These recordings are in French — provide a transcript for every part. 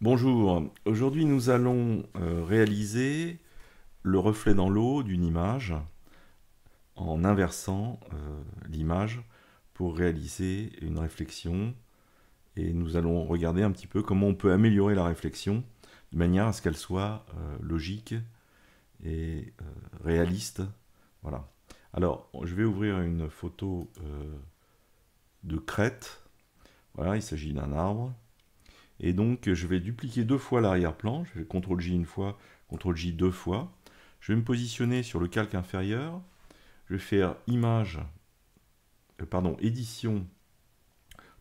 Bonjour, aujourd'hui nous allons réaliser le reflet dans l'eau d'une image en inversant l'image pour réaliser une réflexion et nous allons regarder un petit peu comment on peut améliorer la réflexion de manière à ce qu'elle soit logique et réaliste. Voilà. Alors je vais ouvrir une photo de crête. Voilà, il s'agit d'un arbre. Et donc, je vais dupliquer deux fois l'arrière-plan. Je vais CTRL-J une fois, CTRL-J deux fois. Je vais me positionner sur le calque inférieur. Je vais faire image, édition,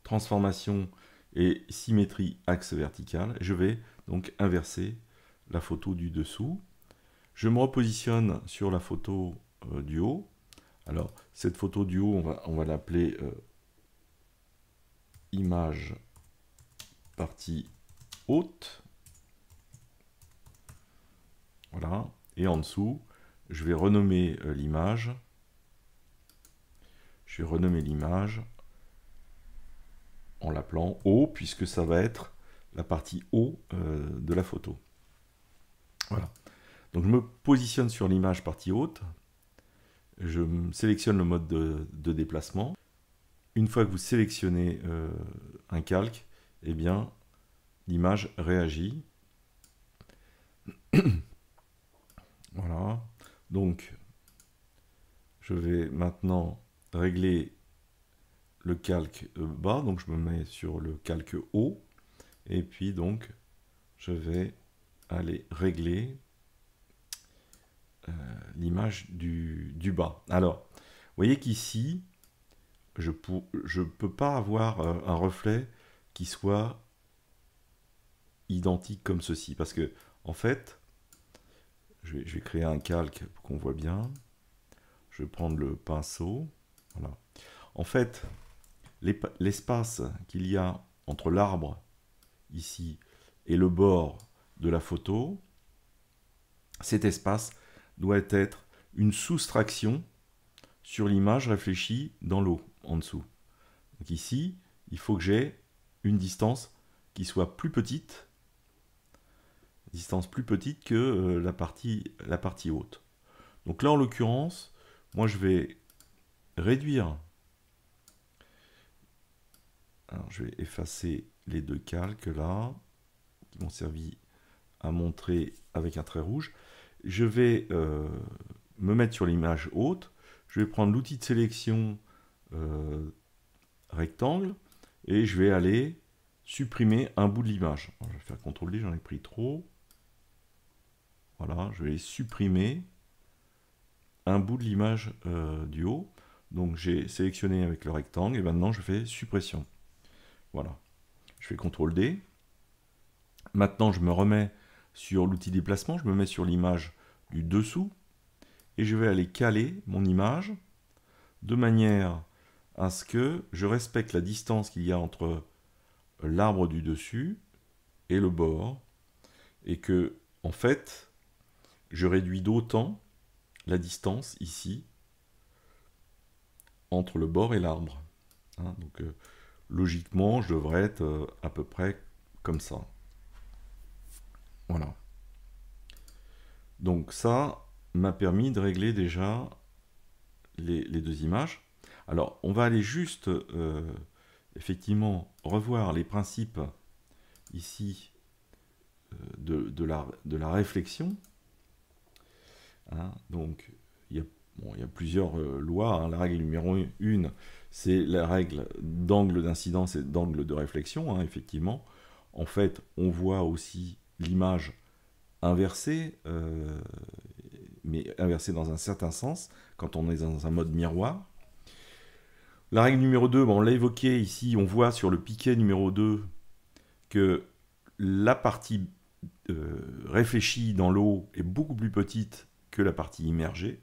transformation et symétrie axe vertical. Je vais donc inverser la photo du dessous. Je me repositionne sur la photo du haut. Alors, cette photo du haut, on va l'appeler image partie haute. Voilà. Et en dessous, je vais renommer l'image. Je vais renommer l'image en l'appelant haut, puisque ça va être la partie haut de la photo. Voilà. Donc je me positionne sur l'image partie haute. Je sélectionne le mode de déplacement. Une fois que vous sélectionnez un calque, eh bien, l'image réagit. Voilà. Donc, je vais maintenant régler le calque bas. Donc, je me mets sur le calque haut. Et puis, donc, je vais aller régler l'image du bas. Alors, vous voyez qu'ici, je ne peux pas avoir un reflet qui soit identique comme ceci. Parce que, en fait, je vais créer un calque pour qu'on voit bien. Je vais prendre le pinceau. Voilà. En fait, l'espace qu'il y a entre l'arbre, ici, et le bord de la photo, cet espace doit être une soustraction sur l'image réfléchie dans l'eau, en dessous. Donc ici, il faut que j'ai une distance qui soit plus petite, que la partie haute. Donc là, en l'occurrence, moi je vais réduire. Alors, je vais effacer les deux calques là, qui m'ont servi à montrer avec un trait rouge. Je vais me mettre sur l'image haute. Je vais prendre l'outil de sélection rectangle et je vais aller supprimer un bout de l'image. Je vais faire CTRL-D, j'en ai pris trop. Voilà, je vais supprimer un bout de l'image du haut. Donc j'ai sélectionné avec le rectangle et maintenant je fais suppression. Voilà. Je fais CTRL-D. Maintenant je me remets sur l'outil déplacement, je me mets sur l'image du dessous et je vais aller caler mon image de manière à ce que je respecte la distance qu'il y a entre l'arbre du dessus et le bord et que en fait je réduis d'autant la distance ici entre le bord et l'arbre. Hein, donc logiquement je devrais être à peu près comme ça. Voilà. Donc ça m'a permis de régler déjà les deux images. Alors on va aller juste effectivement revoir les principes ici de la réflexion. Hein, donc il y a plusieurs lois. Hein. La règle numéro 1, c'est la règle d'angle d'incidence et d'angle de réflexion. Hein, effectivement, en fait, on voit aussi l'image inversée, mais inversée dans un certain sens, quand on est dans un mode miroir. La règle numéro 2, bon, on l'a évoqué ici, on voit sur le piquet numéro 2 que la partie réfléchie dans l'eau est beaucoup plus petite que la partie immergée.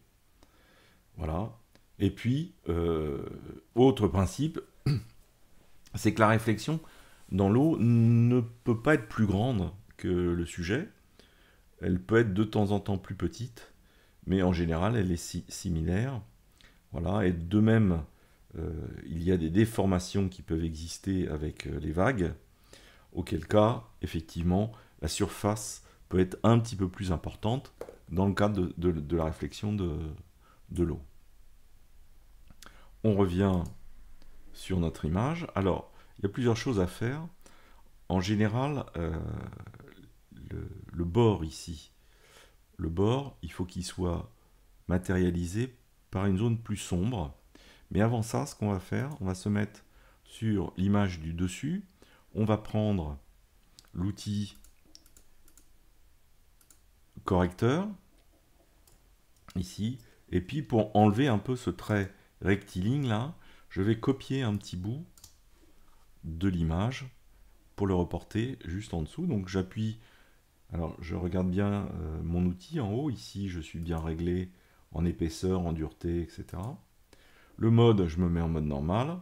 Voilà. Et puis, autre principe, c'est que la réflexion dans l'eau ne peut pas être plus grande que le sujet. Elle peut être de temps en temps plus petite, mais en général, elle est similaire. Voilà. Et de même, il y a des déformations qui peuvent exister avec les vagues. auquel cas, effectivement, la surface peut être un petit peu plus importante dans le cadre de la réflexion de l'eau. On revient sur notre image. Alors, il y a plusieurs choses à faire. En général, le bord ici, le bord, il faut qu'il soit matérialisé par une zone plus sombre. Mais avant ça, ce qu'on va faire, on va se mettre sur l'image du dessus. On va prendre l'outil correcteur, ici. Et puis, pour enlever un peu ce trait rectiligne là, je vais copier un petit bout de l'image pour le reporter juste en dessous. Donc j'appuie, alors je regarde bien mon outil en haut, ici je suis bien réglé en épaisseur, en dureté, etc. Le mode, je me mets en mode normal.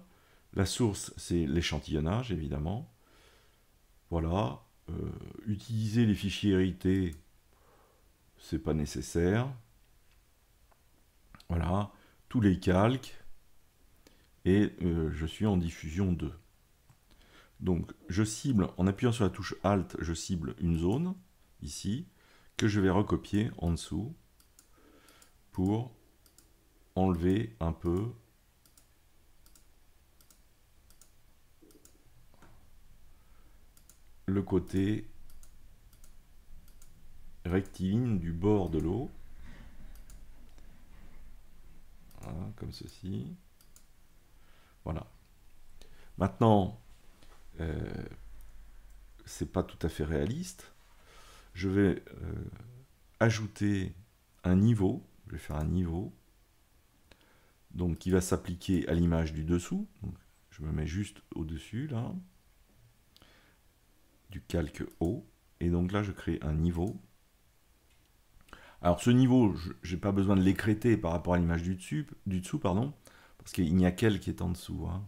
La source, c'est l'échantillonnage, évidemment. Voilà. Utiliser les fichiers hérités, c'est pas nécessaire. Voilà. Tous les calques. Et je suis en diffusion 2. Donc je cible, en appuyant sur la touche Alt, je cible une zone, ici, que je vais recopier en dessous pour enlever un peu le côté rectiligne du bord de l'eau. Voilà, comme ceci. Voilà. Maintenant, c'est pas tout à fait réaliste. Je vais ajouter un niveau. Je vais faire un niveau. Donc, qui va s'appliquer à l'image du dessous. Donc, je me mets juste au-dessus, là. Du calque haut. Et donc là, je crée un niveau. Alors, ce niveau, je n'ai pas besoin de l'écréter par rapport à l'image du dessous, pardon, parce qu'il n'y a qu'elle qui est en dessous. Hein.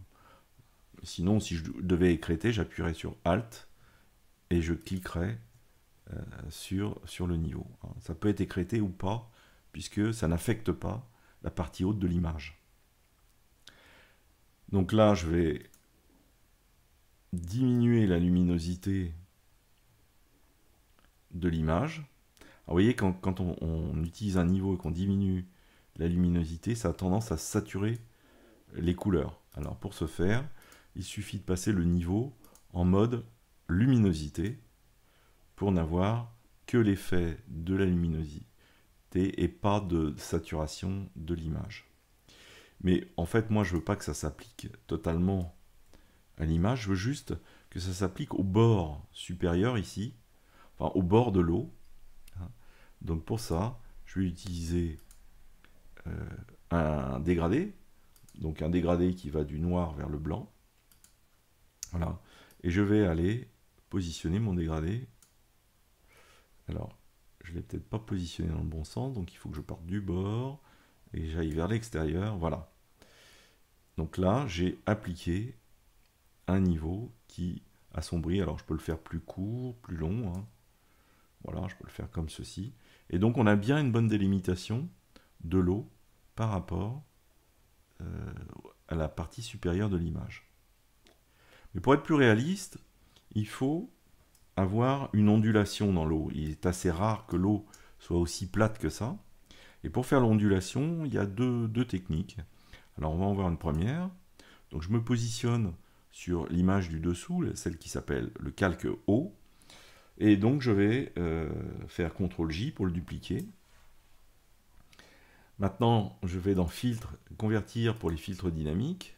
Sinon, si je devais écréter, j'appuierais sur Alt et je cliquerais sur le niveau. Ça peut être écrété ou pas, puisque ça n'affecte pas la partie haute de l'image. Donc là, je vais diminuer la luminosité de l'image. Vous voyez, quand on utilise un niveau et qu'on diminue la luminosité, ça a tendance à saturer les couleurs. Alors pour ce faire, il suffit de passer le niveau en mode luminosité pour n'avoir que l'effet de la luminosité et pas de saturation de l'image. Mais en fait, moi, je veux pas que ça s'applique totalement à l'image, je veux juste que ça s'applique au bord supérieur ici, enfin au bord de l'eau. Donc pour ça, je vais utiliser un dégradé, donc un dégradé qui va du noir vers le blanc. Voilà. Et je vais aller positionner mon dégradé. Alors, je ne l'ai peut-être pas positionné dans le bon sens, donc il faut que je parte du bord et j'aille vers l'extérieur. Voilà. Donc là, j'ai appliqué un niveau qui assombrit. Alors, je peux le faire plus court, plus long. Hein. Voilà, je peux le faire comme ceci. Et donc, on a bien une bonne délimitation de l'eau par rapport à la partie supérieure de l'image. Mais pour être plus réaliste, il faut avoir une ondulation dans l'eau. Il est assez rare que l'eau soit aussi plate que ça. Et pour faire l'ondulation, il y a deux techniques. Alors on va en voir une première. Donc je me positionne sur l'image du dessous, celle qui s'appelle le calque haut. Et donc je vais faire CTRL-J pour le dupliquer. Maintenant, je vais dans Filtre, convertir pour les filtres dynamiques.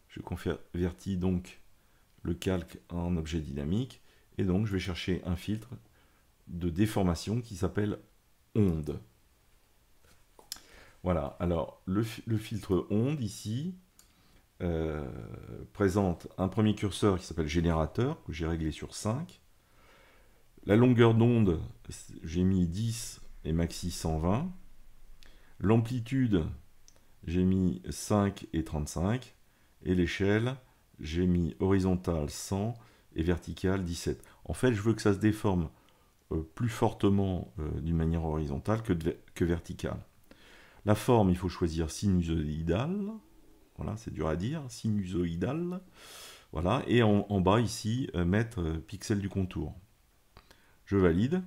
Je convertis donc le calque en objet dynamique. Et donc, je vais chercher un filtre de déformation qui s'appelle onde. Voilà, alors le filtre onde ici présente un premier curseur qui s'appelle générateur, que j'ai réglé sur 5. La longueur d'onde, j'ai mis 10 et maxi 120. L'amplitude, j'ai mis 5 et 35. Et l'échelle, j'ai mis horizontale 100 et verticale 17. En fait, je veux que ça se déforme plus fortement d'une manière horizontale que verticale. La forme, il faut choisir sinusoïdale. Voilà, c'est dur à dire, sinusoïdale. Voilà, et en bas ici, mettre pixel du contour. Je valide.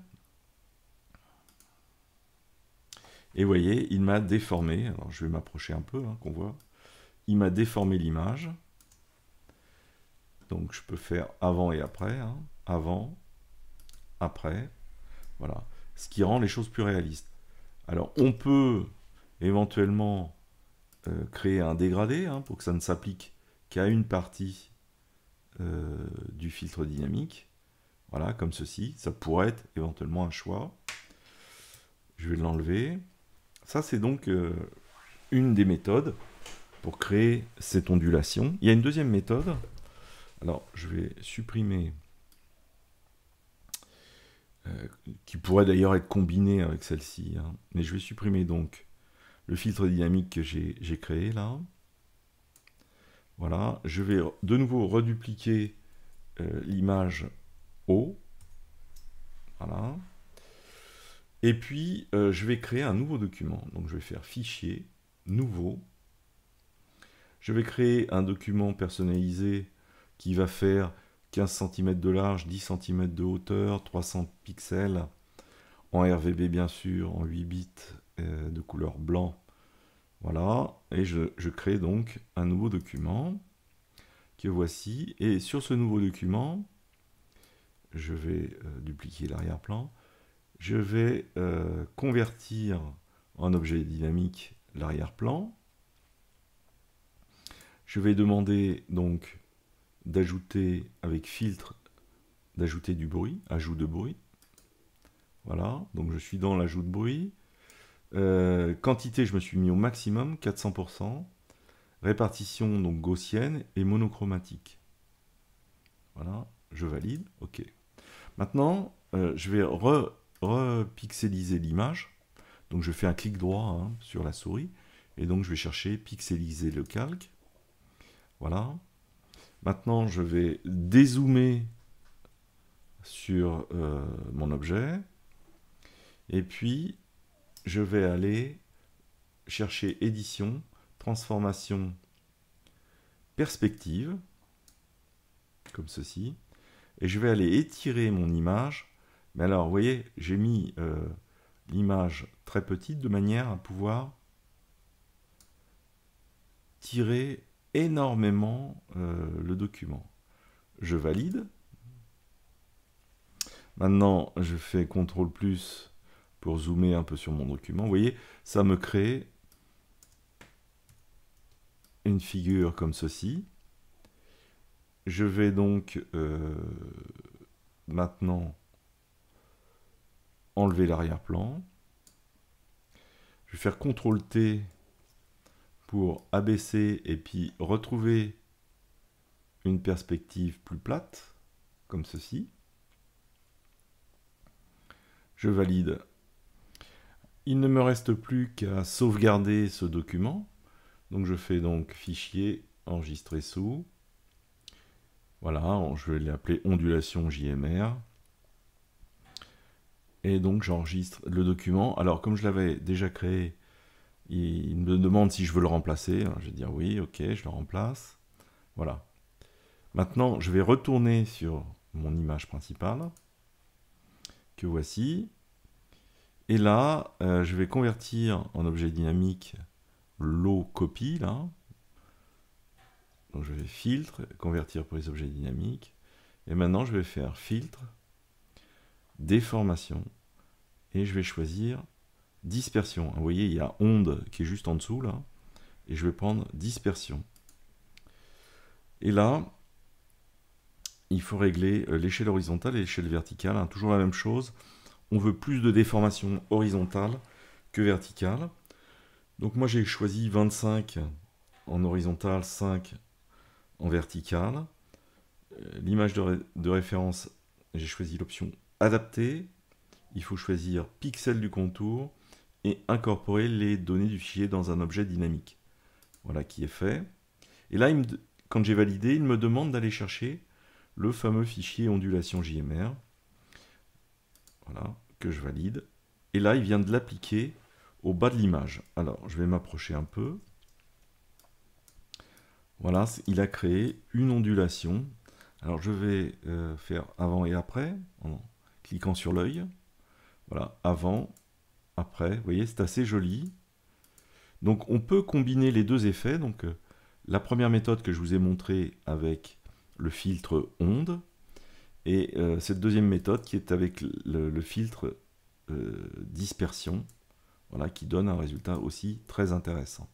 Et vous voyez, il m'a déformé. Alors je vais m'approcher un peu, hein, qu'on voit. Il m'a déformé l'image. Donc je peux faire avant et après. Hein. Avant, après. Voilà. Ce qui rend les choses plus réalistes. Alors on peut éventuellement créer un dégradé hein, pour que ça ne s'applique qu'à une partie du filtre dynamique. Voilà, comme ceci. Ça pourrait être éventuellement un choix. Je vais l'enlever. Ça, c'est donc une des méthodes pour créer cette ondulation. Il y a une deuxième méthode. Alors, je vais supprimer, qui pourrait d'ailleurs être combinée avec celle-ci. Hein. Mais je vais supprimer donc le filtre dynamique que j'ai créé là. Voilà. Je vais de nouveau redupliquer l'image haut. Voilà. Et puis, je vais créer un nouveau document. Donc, je vais faire Fichier, Nouveau. Je vais créer un document personnalisé qui va faire 15 cm de large, 10 cm de hauteur, 300 pixels, en RVB bien sûr, en 8 bits de couleur blanc. Voilà, et je crée donc un nouveau document que voici. Et sur ce nouveau document, je vais dupliquer l'arrière-plan. Je vais convertir en objet dynamique l'arrière-plan. Je vais demander donc d'ajouter avec filtre, d'ajouter du bruit, ajout de bruit. Voilà, donc je suis dans l'ajout de bruit. Quantité, je me suis mis au maximum, 400%. Répartition, donc gaussienne et monochromatique. Voilà, je valide, ok. Maintenant, je vais repixeliser l'image. Donc je fais un clic droit hein, sur la souris. Et donc je vais chercher pixeliser le calque. Voilà. Maintenant, je vais dézoomer sur mon objet. Et puis, je vais aller chercher édition, transformation, perspective, comme ceci. Et je vais aller étirer mon image. Mais alors, vous voyez, j'ai mis l'image très petite de manière à pouvoir tirer énormément le document. Je valide. Maintenant, je fais CTRL plus pour zoomer un peu sur mon document. Vous voyez, ça me crée une figure comme ceci. Je vais donc maintenant enlever l'arrière-plan. Je vais faire CTRL T pour abaisser et puis retrouver une perspective plus plate, comme ceci. Je valide. Il ne me reste plus qu'à sauvegarder ce document. Donc je fais donc Fichier, Enregistrer sous. Voilà, je vais l'appeler ondulation JMR. Et donc j'enregistre le document. Alors comme je l'avais déjà créé, il me demande si je veux le remplacer. Alors, je vais dire oui, ok, je le remplace. Voilà. Maintenant, je vais retourner sur mon image principale, que voici. Et là, je vais convertir en objet dynamique l'eau copie, là. Donc je vais filtre, convertir pour les objets dynamiques. Et maintenant, je vais faire filtre, déformation. Et je vais choisir dispersion. Vous voyez, il y a onde qui est juste en dessous, là. Et je vais prendre dispersion. Et là, il faut régler l'échelle horizontale et l'échelle verticale. Hein, toujours la même chose. On veut plus de déformation horizontale que verticale. Donc moi, j'ai choisi 25 en horizontal, 5 en verticale. L'image de référence, j'ai choisi l'option adapter. Il faut choisir pixel du contour et incorporer les données du fichier dans un objet dynamique. Voilà qui est fait. Et là, quand j'ai validé, il me demande d'aller chercher le fameux fichier ondulation JMR. Voilà, que je valide. Et là, il vient de l'appliquer au bas de l'image. Alors, je vais m'approcher un peu. Voilà, il a créé une ondulation. Alors je vais faire avant et après, en cliquant sur l'œil. Voilà, avant, après, vous voyez, c'est assez joli. Donc on peut combiner les deux effets. Donc la première méthode que je vous ai montrée avec le filtre onde, et cette deuxième méthode qui est avec le filtre dispersion, voilà, qui donne un résultat aussi très intéressant.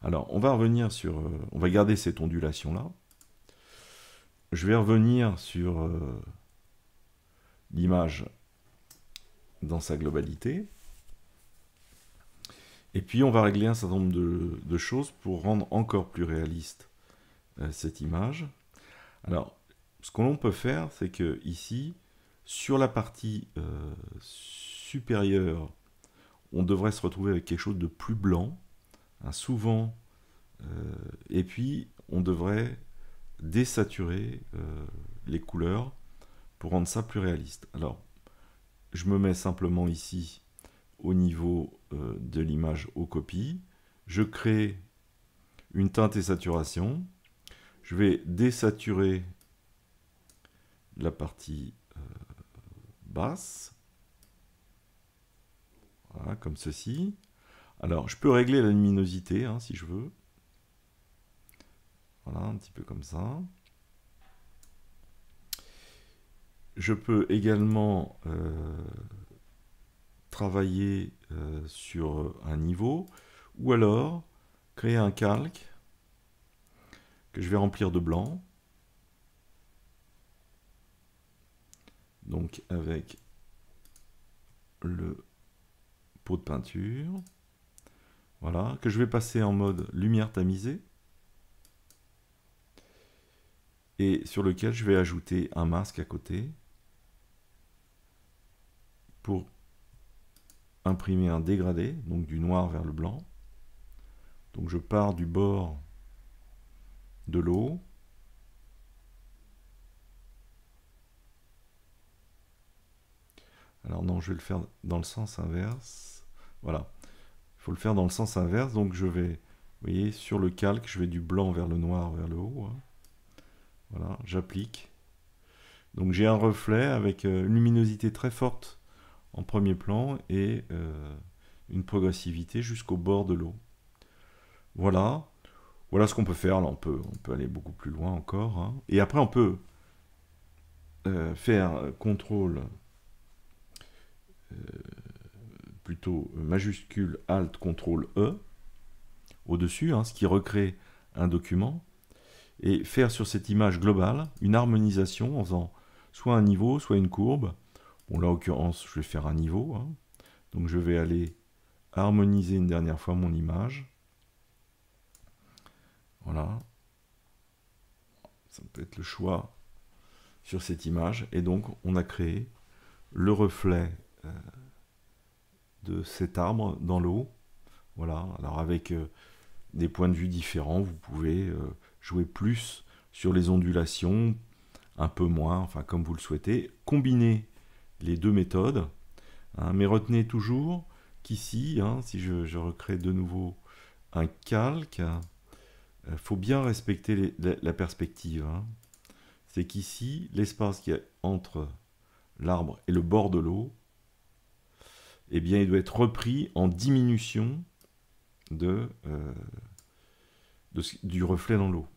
Alors on va revenir sur, on va garder cette ondulation là. Je vais revenir sur l'image dans sa globalité. Et puis on va régler un certain nombre de choses pour rendre encore plus réaliste cette image. Alors, ce que l'on peut faire, c'est que ici, sur la partie supérieure, on devrait se retrouver avec quelque chose de plus blanc, hein, souvent, et puis on devrait désaturer les couleurs pour rendre ça plus réaliste. Alors, je me mets simplement ici au niveau de l'image aux copies. Je crée une teinte et saturation. Je vais désaturer la partie basse. Voilà, comme ceci. Alors, je peux régler la luminosité hein, si je veux. Voilà, un petit peu comme ça. Je peux également travailler sur un niveau, ou alors créer un calque que je vais remplir de blanc. Donc avec le pot de peinture. Voilà, que je vais passer en mode lumière tamisée. Et sur lequel je vais ajouter un masque à côté pour imprimer un dégradé, donc du noir vers le blanc. Donc je pars du bord de l'eau. Alors non, je vais le faire dans le sens inverse. Voilà, il faut le faire dans le sens inverse. Donc je vais, vous voyez, sur le calque, je vais du blanc vers le noir vers le haut. Hein. Voilà, j'applique. Donc j'ai un reflet avec une luminosité très forte en premier plan et une progressivité jusqu'au bord de l'eau. Voilà. Voilà ce qu'on peut faire. Là, on peut aller beaucoup plus loin encore. Hein. Et après, on peut faire CTRL plutôt majuscule Alt CTRL E au-dessus, hein, ce qui recrée un document, et faire sur cette image globale une harmonisation en faisant soit un niveau, soit une courbe. Bon, là, en l'occurrence, je vais faire un niveau. Hein. Donc, je vais aller harmoniser une dernière fois mon image. Voilà. Ça peut être le choix sur cette image. Et donc, on a créé le reflet de cet arbre dans l'eau. Voilà. Alors, avec des points de vue différents, vous pouvez jouer plus sur les ondulations, un peu moins, enfin, comme vous le souhaitez. Combiner les deux méthodes. Hein, mais retenez toujours qu'ici, hein, si je recrée de nouveau un calque, faut bien respecter la perspective. Hein. C'est qu'ici, l'espace qu'il y a entre l'arbre et le bord de l'eau, eh bien, il doit être repris en diminution du reflet dans l'eau.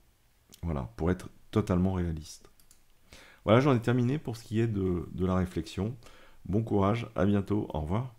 Voilà, pour être totalement réaliste. Voilà, j'en ai terminé pour ce qui est de la réflexion. Bon courage, à bientôt, au revoir.